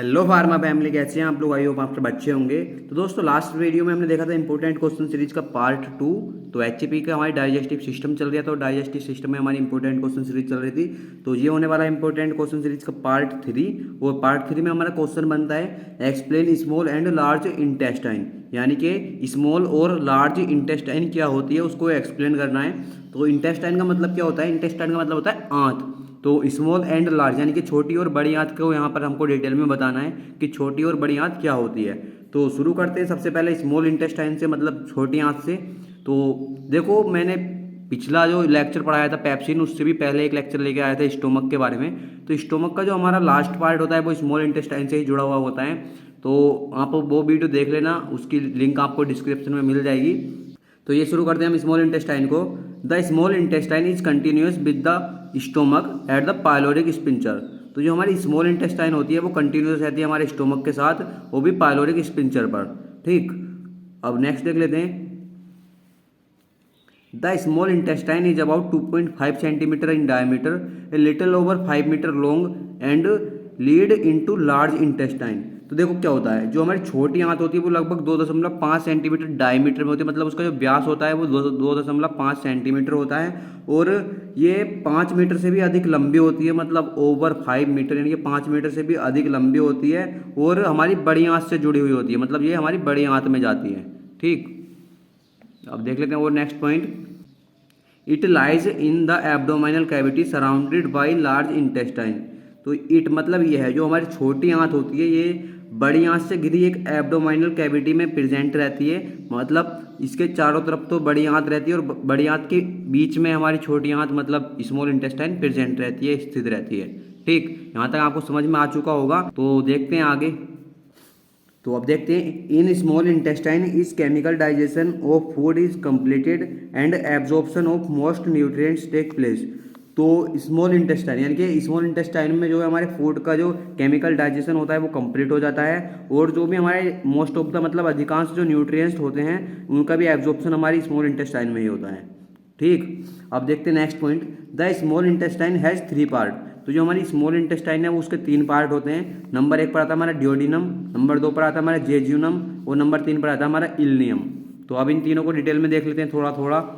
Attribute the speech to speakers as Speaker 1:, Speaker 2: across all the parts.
Speaker 1: Hello pharma family, कैसे हैं आप लोग? आई होप आपके बच्चे होंगे। तो दोस्तों, लास्ट वीडियो में हमने देखा था इंपॉर्टेंट क्वेश्चन सीरीज का पार्ट 2। तो एचपी का हमारी डाइजेस्टिव सिस्टम चल रहा था और डाइजेस्टिव सिस्टम में हमारी इंपॉर्टेंट क्वेश्चन सीरीज चल रही थी। तो ये होने वाला इंपॉर्टेंट क्वेश्चन सीरीज का पार्ट 3। और पार्ट 3 में हमारा क्वेश्चन बनता है explain small and large intestine, यानी कि स्मॉल और लार्ज इंटेस्टाइन क्या होती है उसको एक्सप्लेन करना है। तो इंटेस्टाइन का मतलब क्या होता है? इंटेस्टाइन का मतलब होता है आंत। तो स्मॉल एंड लार्ज यानी कि छोटी और बड़ी आंत को यहाँ पर हमको डिटेल में बताना है कि छोटी और बड़ी आंत क्या होती है। तो शुरू करते हैं सबसे पहले स्मॉल इंटेस्टाइन से, मतलब छोटी आंत से। तो देखो, मैंने पिछला जो लेक्चर पढ़ाया था पेप्सिन, उससे भी पहले एक लेक्चर लेके आया था स्टोमक के बारे में। तो स्टोमक का जो हमारा लास्ट पार्ट होता है वो स्मॉल इंटेस्टाइन से ही जुड़ा हुआ होता है। तो आप वो वीडियो देख लेना, उसकी लिंक आपको डिस्क्रिप्शन में मिल जाएगी। तो ये शुरू करते हैं हम स्मॉल इंटेस्टाइन को। The small intestine is continuous with the stomach at the pyloric sphincter. तो जो हमारी स्मॉल इंटेस्टाइन होती है वो कंटिन्यूस रहती है हमारे स्टोमक के साथ, वो भी पाइलोरिक स्पिंचर पर। ठीक, अब नेक्स्ट देख लेते हैं। The small intestine is about 2.5 centimetre in diameter, a little over 5 metre long and lead into large intestine. तो देखो क्या होता है, जो हमारी छोटी आंत होती है वो लगभग 2.5 सेंटीमीटर डायमीटर में होती है, मतलब उसका जो व्यास होता है वो 2.5 सेंटीमीटर होता है। और ये 5 मीटर से भी अधिक लंबी होती है, मतलब ओवर 5 मीटर, यानी कि 5 मीटर से भी अधिक लंबी होती है। और हमारी बड़ी आंत से जुड़ी हुई होती है, मतलब ये हमारी बड़ी आंत में जाती है। ठीक, अब देख लेते हैं वो next point. It lies in the abdominal cavity surrounded by large intestine. तो इट मतलब ये है, जो हमारी छोटी आंत होती है ये बड़ी आंत से घिरी एक एब्डोमिनल कैविटी में प्रेजेंट रहती है, मतलब इसके चारों तरफ तो बड़ी आंत रहती है और बड़ी आंत के बीच में हमारी छोटी आंत मतलब स्मॉल इंटेस्टाइन प्रेजेंट रहती है, स्थित रहती है। ठीक, यहाँ तक आपको समझ में आ चुका होगा। तो देखते हैं आगे। तो अब देखते हैं, in small intestine is chemical digestion of food is completed and absorption of most nutrients take place. तो स्मॉल इंटेस्टाइन यानी कि स्मॉल इंटेस्टाइन में जो है हमारे फूड का जो केमिकल डाइजेशन होता है वो कंप्लीट हो जाता है, और जो भी हमारे मोस्ट ऑफ द मतलब अधिकांश जो न्यूट्रिएंट्स होते हैं उनका भी एब्जॉर्प्शन हमारी स्मॉल इंटेस्टाइन में ही होता है। ठीक, अब देखते हैं next point. The small intestine has 3 part. तो जो हमारी स्मॉल इंटेस्टाइन है वो उसके 3 पार्ट होते हैं। नंबर 1 पर आता है हमारा ड्योडिनम, नंबर 2 पर आता है हमारा जेजुनम, और नंबर 3 पर आता है हमारा इल्नियम। तो अब इन तीनों को डिटेल में देख लेते हैं थोड़ा थोड़ा।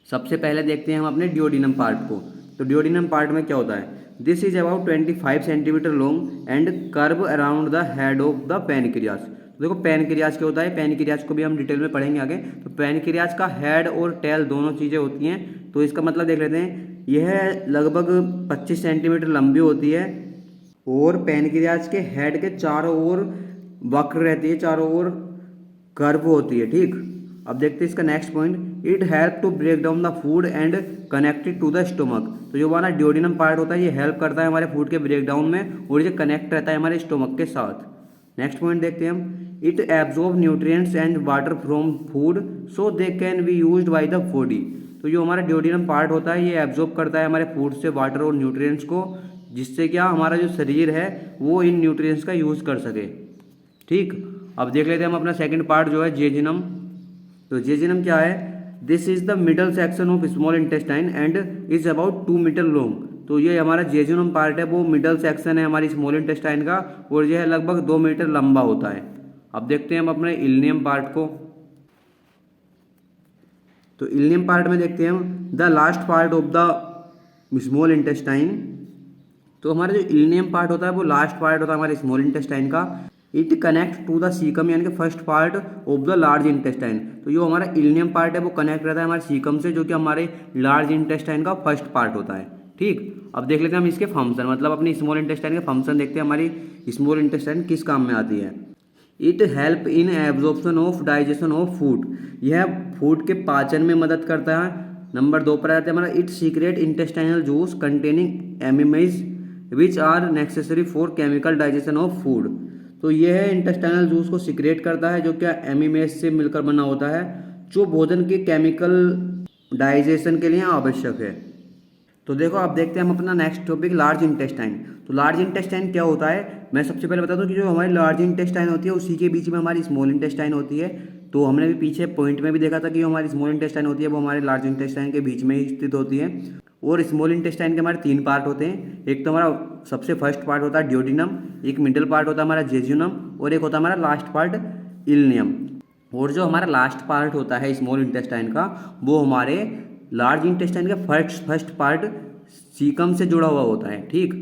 Speaker 1: सबसे पहले देखते हैं हम अपने ड्योडिनम पार्ट को। तो ड्योडिनम पार्ट में क्या होता है? This is about 25 centimetre long and curve around the head of the pancreas. तो देखो पैनक्रियास क्या होता है, पैनक्रियास को भी हम डिटेल में पढ़ेंगे आगे। तो पैनक्रियास का हेड और टेल दोनों चीज़ें होती हैं। तो इसका मतलब देख लेते हैं, यह लगभग 25 सेंटीमीटर लंबी होती है और पैनक्रियास के हेड के चारों ओर वक्र रहती है, चारों ओर कर्व होती है। ठीक, अब देखते हैं इसका next point. It help to break down the food and connected to the stomach. तो जो हमारा ड्योडिनम पार्ट होता है ये हेल्प करता है हमारे फूड के ब्रेक डाउन में, और ये कनेक्ट रहता है हमारे स्टोमक के साथ। नेक्स्ट पॉइंट देखते हैं हम। It absorb nutrients and water from food so they can be used by the body. तो जो हमारा ड्योडिनम पार्ट होता है ये एब्जॉर्ब करता है हमारे फूड से वाटर और न्यूट्रिएंट्स को, जिससे क्या हमारा जो शरीर है वो इन न्यूट्रिएंट्स का यूज़ कर सके। ठीक, अब देख लेते हैं हम अपना सेकंड पार्ट जो है जेजिनम। तो जेजिनम क्या है? This is the middle section of small intestine and is about 2 metre long. तो ये हमारा जेजिनम पार्ट है, वो मिडल सेक्शन है हमारी स्मॉल इंटेस्टाइन का, और यह लगभग 2 मीटर लंबा होता है। अब देखते हैं हम अपने इल्नियम पार्ट को। तो इल्नियम पार्ट में देखते हैं हम the last part of the small intestine. तो हमारा जो इल्नियम पार्ट होता है वो लास्ट पार्ट होता है हमारे स्मॉल इंटेस्टाइन का। It connect to the caecum, यानी कि first part of the large intestine. तो जो हमारा इल्नियम पार्ट है वो कनेक्ट रहता है हमारे सीकम से, जो कि हमारे लार्ज इंटेस्टाइन का फर्स्ट पार्ट होता है। ठीक, अब देख लेते हैं हम इसके फंक्शन, मतलब अपनी स्मॉल इंटेस्टाइन के फंक्शन देखते हैं हमारी स्मॉल इंटेस्टाइन किस काम में आती है। It help in absorption of digestion of food. यह फूड के पाचन में मदद करता है। नंबर 2 पर आता है हमारा it secret intestinal juice containing enzymes which are necessary for chemical digestion of food. तो यह है इंटेस्टाइनल जूस को सीक्रेट करता है, जो क्या एमिमेज से मिलकर बना होता है, जो भोजन के केमिकल डाइजेशन के लिए आवश्यक है। तो देखो अब देखते हैं हम अपना नेक्स्ट टॉपिक लार्ज इंटेस्टाइन। तो लार्ज इंटेस्टाइन क्या होता है, मैं सबसे पहले बता दूं कि जो हमारी लार्ज इंटेस्टाइन होती है उसी के बीच में हमारी स्मॉल इंटेस्टाइन होती है। तो हमने भी पीछे पॉइंट में भी देखा था कि जो हमारी स्मॉल इंटेस्टाइन होती है वो हमारे लार्ज इंटेस्टाइन के बीच में ही स्थित होती है। और स्मॉल इंटेस्टाइन के हमारे 3 पार्ट होते हैं। एक तो हमारा सबसे फर्स्ट पार्ट होता है ड्यूोडेनम, एक मिडिल पार्ट होता है हमारा जेजुनम, और एक होता है हमारा लास्ट पार्ट इल्नियम। और जो हमारा लास्ट पार्ट होता है स्मॉल इंटेस्टाइन का, वो हमारे लार्ज इंटेस्टाइन का फर्स्ट पार्ट सीकम से जुड़ा हुआ होता है, ठीक।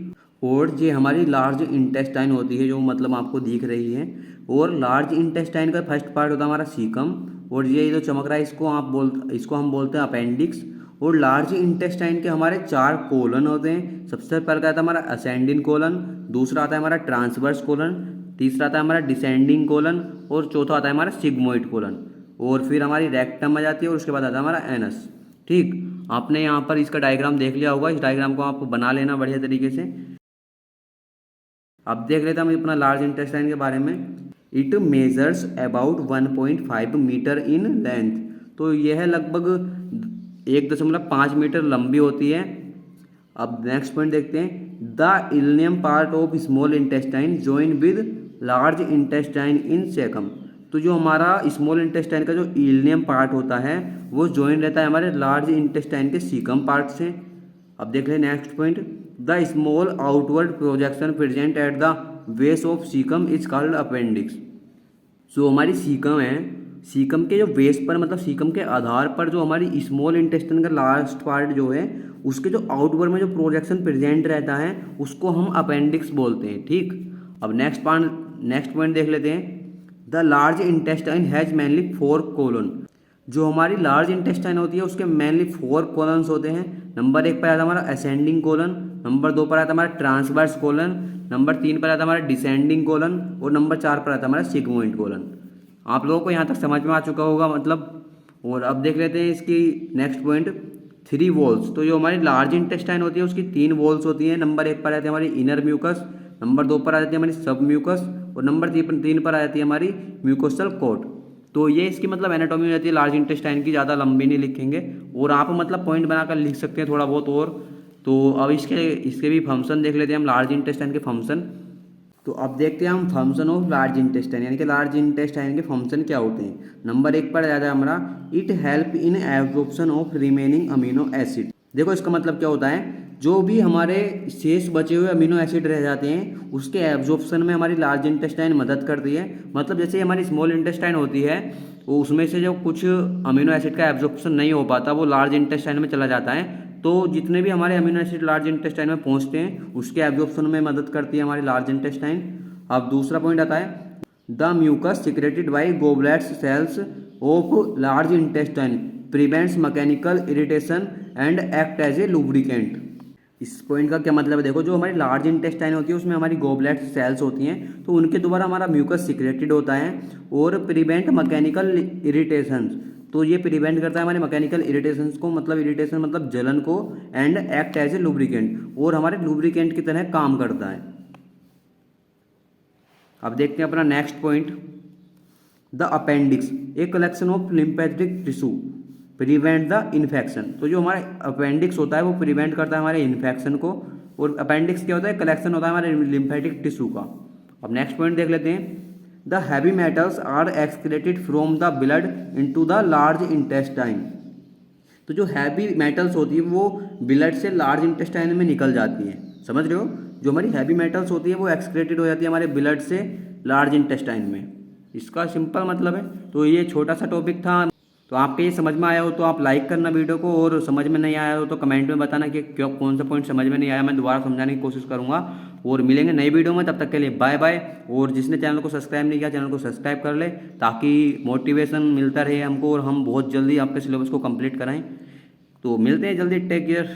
Speaker 1: और ये हमारी लार्ज इंटेस्टाइन होती है जो मतलब आपको दिख रही है, और लार्ज इंटेस्टाइन का फर्स्ट पार्ट होता है हमारा सीकम, और ये जो चमक रहा है इसको हम बोलते हैं अपेंडिक्स। और लार्ज इंटेस्टाइन के हमारे 4 कोलन होते हैं। सबसे पहले आता है हमारा असेंडिंग कोलन, दूसरा आता है हमारा ट्रांसवर्स कोलन, तीसरा आता है हमारा डिसेंडिंग कोलन, और चौथा आता है हमारा सिग्मोइड कोलन, और फिर हमारी रेक्टम आ जाती है, और उसके बाद आता है हमारा एनस, ठीक। आपने यहाँ पर इसका डायग्राम देख लिया होगा, इस डायग्राम को आप बना लेना बढ़िया तरीके से। अब देख लेते हैं हम अपना लार्ज इंटेस्टाइन के बारे में। It measures about 1.5 metre in length, तो यह लगभग 1.5 मीटर लंबी होती है। अब नेक्स्ट पॉइंट देखते हैं। The ileum part of small intestine join with large intestine in caecum, तो जो हमारा स्मॉल इंटेस्टाइन का जो इल्नियम पार्ट होता है वो जॉइन रहता है हमारे लार्ज इंटेस्टाइन के सीकम पार्ट से। अब देख लें next point. The small outward projection present at the base of caecum is called appendix, जो हमारी सीकम है, सीकम के जो बेस पर मतलब सीकम के आधार पर जो हमारी स्मॉल इंटेस्टाइन का लास्ट पार्ट जो है उसके जो आउटवर्ड में जो प्रोजेक्शन प्रेजेंट रहता है उसको हम अपेंडिक्स बोलते हैं, ठीक। अब नेक्स्ट पॉइंट देख लेते हैं। The large intestine has mainly 4 colon, जो हमारी लार्ज इंटेस्टाइन होती है उसके मेनली 4 कोलन्स होते हैं। नंबर 1 पर आता है हमारा असेंडिंग कोलन, नंबर 2 पर आता है हमारा ट्रांसवर्स कोलन, नंबर 3 पर आता है हमारा डिसेंडिंग कोलन, और नंबर 4 पर आता है हमारा सिग्मोइड कोलन। आप लोगों को यहाँ तक समझ में आ चुका होगा मतलब। और अब देख लेते हैं इसकी नेक्स्ट पॉइंट 3 वॉल्स, तो जो हमारी लार्ज इंटेस्टाइन होती है उसकी 3 वॉल्स होती हैं। नंबर 1 पर आती है हमारी इनर म्यूकस, नंबर 2 पर आ जाती है हमारी सब म्यूकस, और नंबर 3 पर आ जाती है हमारी म्यूकोसल कोट। तो ये इसकी मतलब एनाटॉमी हो जाती है लार्ज इंटेस्टाइन की, ज़्यादा लंबी नहीं लिखेंगे, और आप मतलब पॉइंट बनाकर लिख सकते हैं थोड़ा बहुत और। तो अब इसके भी फंक्शन देख लेते हैं हम, लार्ज इंटेस्टाइन के फंक्शन। तो अब देखते हैं हम फंक्शन ऑफ लार्ज इंटेस्टाइन, यानी कि लार्ज इंटेस्टाइन के फंक्शन क्या होते हैं। नंबर 1 पर आ जाता है हमारा it help in absorption of remaining amino acid. देखो इसका मतलब क्या होता है, जो भी हमारे शेष बचे हुए अमीनो एसिड रह जाते हैं उसके एब्जॉर्प्शन में हमारी लार्ज इंटेस्टाइन मदद करती है। मतलब जैसे हमारी स्मॉल इंटेस्टाइन होती है वो उसमें से जो कुछ अमीनो एसिड का एब्जॉर्प्शन नहीं हो पाता वो लार्ज इंटेस्टाइन में चला जाता है, तो जितने भी हमारे अमीनो एसिड लार्ज इंटेस्टाइन में पहुंचते हैं उसके एब्जॉर्प्शन में मदद करती है हमारी लार्ज इंटेस्टाइन। अब दूसरा पॉइंट आता है the mucus secreted by goblets cells of large intestine prevents mechanical irritation and act as a lubricant. इस पॉइंट का क्या मतलब है, देखो जो हमारी लार्ज इंटेस्टाइन होती है उसमें हमारी गोबलेट सेल्स होती हैं, तो उनके द्वारा हमारा म्यूकस सिक्रेटेड होता है और प्रिवेंट मैकेनिकल इरिटेशन, तो ये प्रिवेंट करता है हमारे मैकेनिकल इरिटेशंस को, मतलब इरिटेशन मतलब जलन को, and act as a lubricant, और हमारे लुब्रिकेंट की तरह काम करता है। अब देखते हैं अपना next point. The appendix a collection of lymphatic tissue prevent the infection, तो जो हमारा अपेंडिक्स होता है वो प्रिवेंट करता है हमारे इन्फेक्शन को, और अपेंडिक्स क्या होता है, कलेक्शन होता है हमारे लिम्फेटिक टिश्यू का। अब नेक्स्ट पॉइंट देख लेते हैं। The heavy metals are excreted from the blood into the large intestine, तो जो हैवी मेटल्स होती है वो ब्लड से लार्ज इंटेस्टाइन में निकल जाती है, समझ रहे हो। जो हमारी हैवी मेटल्स होती है वो एक्सक्रेटेड हो जाती है हमारे ब्लड से लार्ज इंटेस्टाइन में, इसका सिंपल मतलब है। तो ये छोटा सा टॉपिक था, तो आपके ये समझ में आया हो तो आप लाइक करना वीडियो को, और समझ में नहीं आया हो तो कमेंट में बताना कि क्यों कौन सा पॉइंट समझ में नहीं आया, मैं दोबारा समझाने की कोशिश करूंगा। और मिलेंगे नई वीडियो में, तब तक के लिए बाय बाय। और जिसने चैनल को सब्सक्राइब नहीं किया चैनल को सब्सक्राइब कर ले, ताकि मोटिवेशन मिलता रहे हमको और हम बहुत जल्दी आपके सिलेबस को कंप्लीट कराएं। तो मिलते हैं जल्दी, टेक केयर।